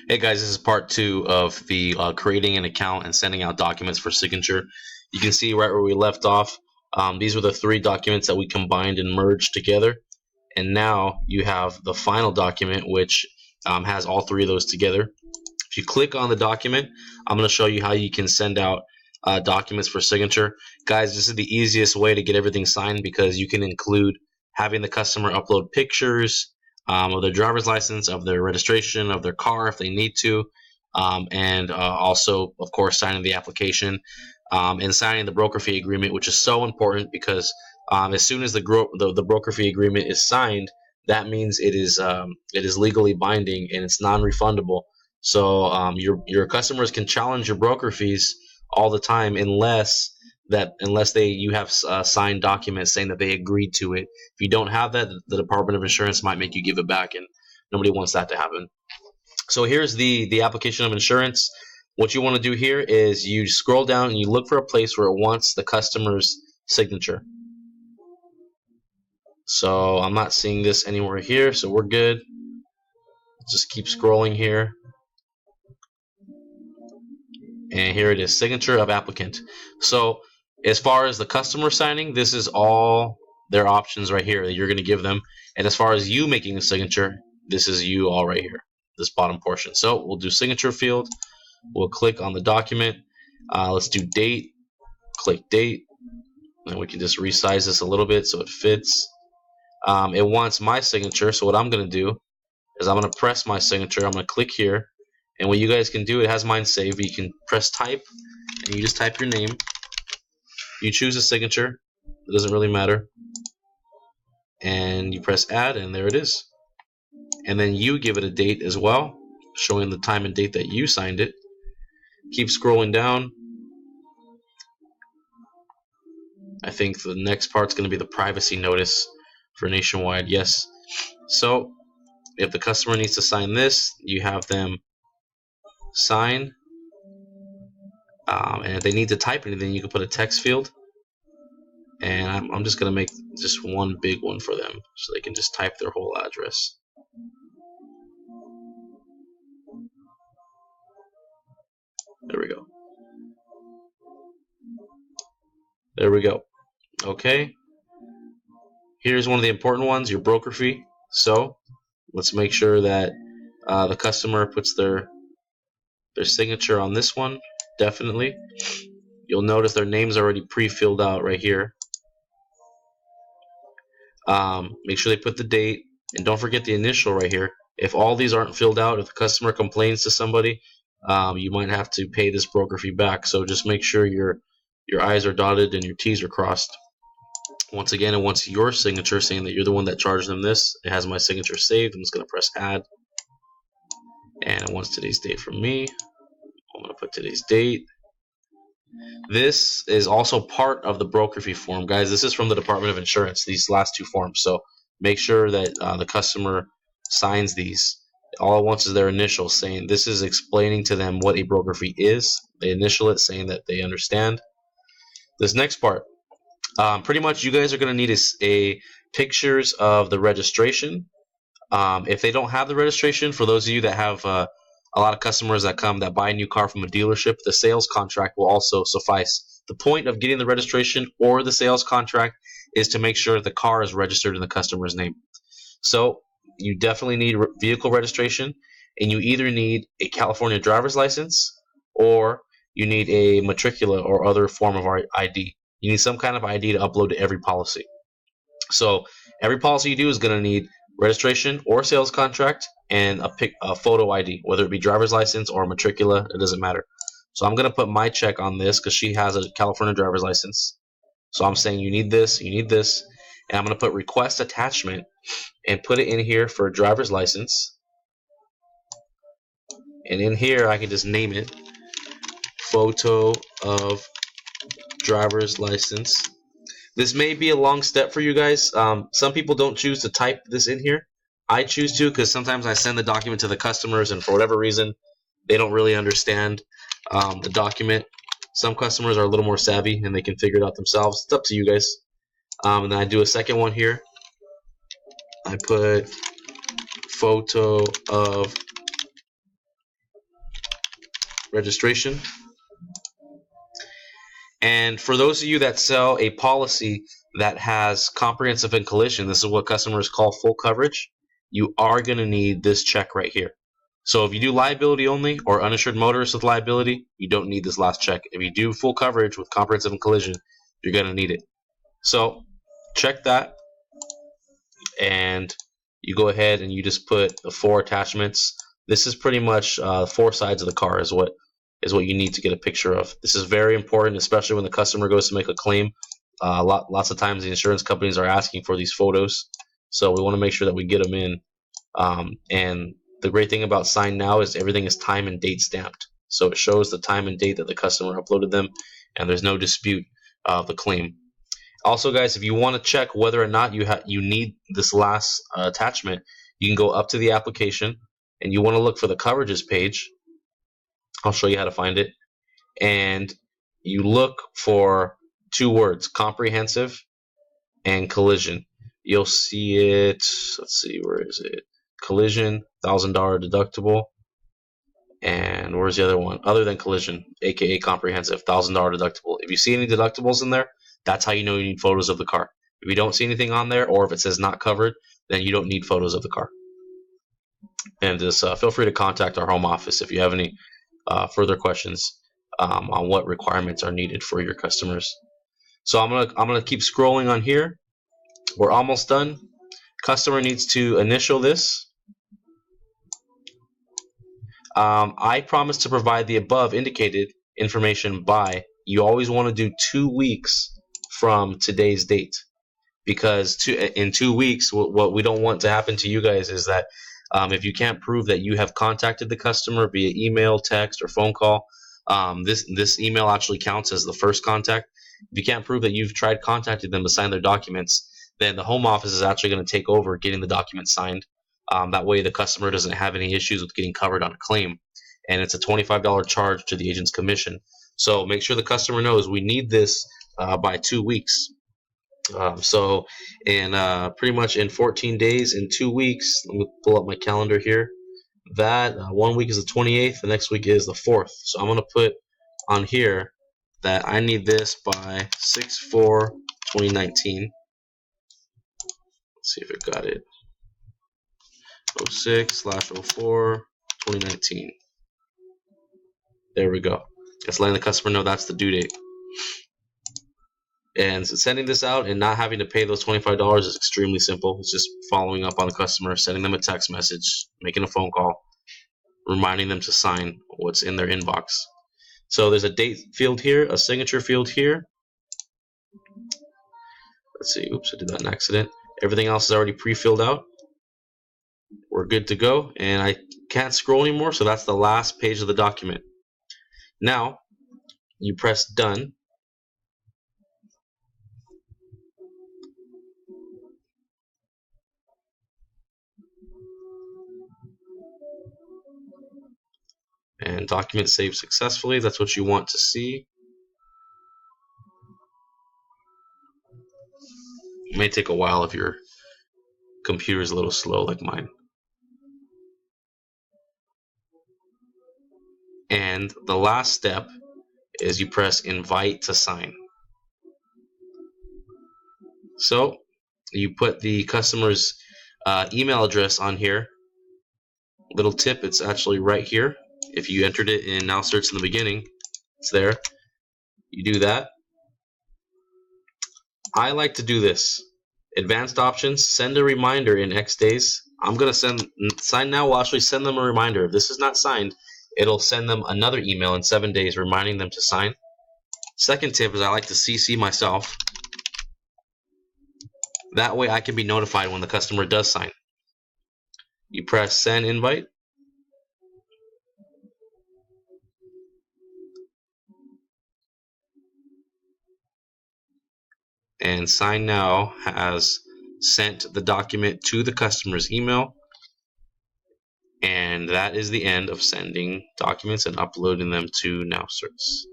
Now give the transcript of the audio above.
Hey guys, this is part two of the creating an account and sending out documents for signature. You can see right where we left off. These were the three documents that we combined and merged together. And now you have the final document, which has all three of those together. If you click on the document, I'm going to show you how you can send out documents for signature. Guys, this is the easiest way to get everything signed because you can include having the customer upload pictures of their driver's license, of their registration, of their car if they need to, and also, of course, signing the application and signing the broker fee agreement, which is so important because as soon as the broker fee agreement is signed, that means it is legally binding and it's non-refundable. So your customers can challenge your broker fees all the time unless you have signed documents saying that they agreed to it. If you don't have that, the Department of Insurance might make you give it back, and nobody wants that to happen. So here's the application of insurance. What you want to do here is you scroll down and you look for a place where it wants the customer's signature. So I'm not seeing this anywhere here, so we're good. Just keep scrolling here. And here it is, signature of applicant. So as far as the customer signing, this is all their options right here that you're going to give them. And as far as you making a signature, this is you all right here, this bottom portion. So we'll do signature field. We'll click on the document. Let's do date. Click date. And we can just resize this a little bit so it fits. It wants my signature. So what I'm going to do is I'm going to press my signature. I'm going to click here. And what you guys can do, it has mine saved. You can press type, and you just type your name. You choose a signature. It doesn't really matter. And you press add, and there it is. And then you give it a date as well, showing the time and date that you signed it. Keep scrolling down. I think the next part's going to be the privacy notice for Nationwide. Yes. So if the customer needs to sign this, you have them sign. And if they need to type anything, you can put a text field. And I'm just going to make just one big one for them so they can just type their whole address. There we go. There we go. Okay. Here's one of the important ones, your broker fee. So let's make sure that the customer puts their signature on this one. Definitely. You'll notice their name's already pre-filled out right here. Make sure they put the date, and don't forget the initial right here. If all these aren't filled out, if the customer complains to somebody, you might have to pay this broker fee back. So just make sure your I's are dotted and your T's are crossed. Once again, it wants your signature saying that you're the one that charged them this. It has my signature saved. I'm just going to press add. And it wants today's date from me. I'm going to put today's date. This is also part of the broker fee form. Guys, this is from the Department of Insurance, these last two forms. So make sure that the customer signs these. All it wants is their initials saying this is explaining to them what a broker fee is. They initial it saying that they understand. This next part, pretty much you guys are going to need a pictures of the registration. If they don't have the registration, for those of you that have a lot of customers that buy a new car from a dealership, the sales contract will also suffice. The point of getting the registration or the sales contract is to make sure the car is registered in the customer's name. So you definitely need vehicle registration, and you either need a California driver's license or you need a matricula or other form of ID. You need some kind of ID to upload to every policy. So every policy you do is going to need registration or sales contract and a photo ID, whether it be driver's license or matricula, it doesn't matter. So I'm going to put my check on this because she has a California driver's license. So I'm saying you need this, and I'm going to put request attachment and put it in here for a driver's license. And in here I can just name it photo of driver's license. This may be a long step for you guys. Some people don't choose to type this in here. I choose to because sometimes I send the document to the customers and for whatever reason they don't really understand the document. Some customers are a little more savvy and they can figure it out themselves. It's up to you guys. And then I do a second one here. I put photo of registration. And for those of you that sell a policy that has comprehensive and collision, this is what customers call full coverage, you are going to need this check right here. So if you do liability only or uninsured motorist with liability, you don't need this last check. If you do full coverage with comprehensive and collision, you're going to need it. So check that, and you go ahead and you just put the 4 attachments. This is pretty much 4 sides of the car is what you need to get a picture of. This is very important, especially when the customer goes to make a claim. Lots of times the insurance companies are asking for these photos, so we want to make sure that we get them in. And the great thing about Sign Now is everything is time and date stamped, so it shows the time and date that the customer uploaded them, and there's no dispute of the claim. Also, guys, if you want to check whether or not you need this last attachment, you can go up to the application and you want to look for the coverages page. I'll show you how to find it. And you look for 2 words, comprehensive and collision. You'll see it, let's see, where is it? Collision, $1,000 deductible. And where's the other one? Other than collision, aka comprehensive, $1,000 deductible. If you see any deductibles in there, that's how you know you need photos of the car. If you don't see anything on there, or if it says not covered, then you don't need photos of the car. And just feel free to contact our home office if you have any further questions on what requirements are needed for your customers. So I'm gonna keep scrolling on here. We're almost done. Customer needs to initial this. I promise to provide the above indicated information by. You always want to do 2 weeks from today's date, because in 2 weeks, what we don't want to happen to you guys is that if you can't prove that you have contacted the customer via email, text, or phone call, this email actually counts as the first contact. If you can't prove that you've tried contacting them to sign their documents, then the home office is actually going to take over getting the documents signed. That way the customer doesn't have any issues with getting covered on a claim. And it's a $25 charge to the agent's commission. So make sure the customer knows we need this by 2 weeks. So in pretty much in 14 days, in 2 weeks, let me pull up my calendar here. That 1 week is the 28th, the next week is the 4th. So I'm going to put on here that I need this by 6/4/2019. Let's see if it got it. 06/04/2019. There we go. It's letting the customer know that's the due date. And sending this out and not having to pay those $25 is extremely simple. It's just following up on the customer, sending them a text message, making a phone call, reminding them to sign what's in their inbox. So there's a date field here, a signature field here. Let's see, oops, I did that in accident. Everything else is already pre-filled out. We're good to go, and I can't scroll anymore, so that's the last page of the document. Now, you press done. And document saved successfully. That's what you want to see. It may take a while if your computer is a little slow like mine. And the last step is you press invite to sign. So you put the customer's email address on here. Little tip, it's actually right here. If you entered it in Now Search in the beginning, it's there. You do that. I like to do this. Advanced options, send a reminder in X days. I'm going to Sign Now will actually send them a reminder. If this is not signed, it'll send them another email in 7 days reminding them to sign. Second tip is I like to CC myself. That way I can be notified when the customer does sign. You press send invite. And Sign Now has sent the document to the customer's email. And that is the end of sending documents and uploading them to Now Search.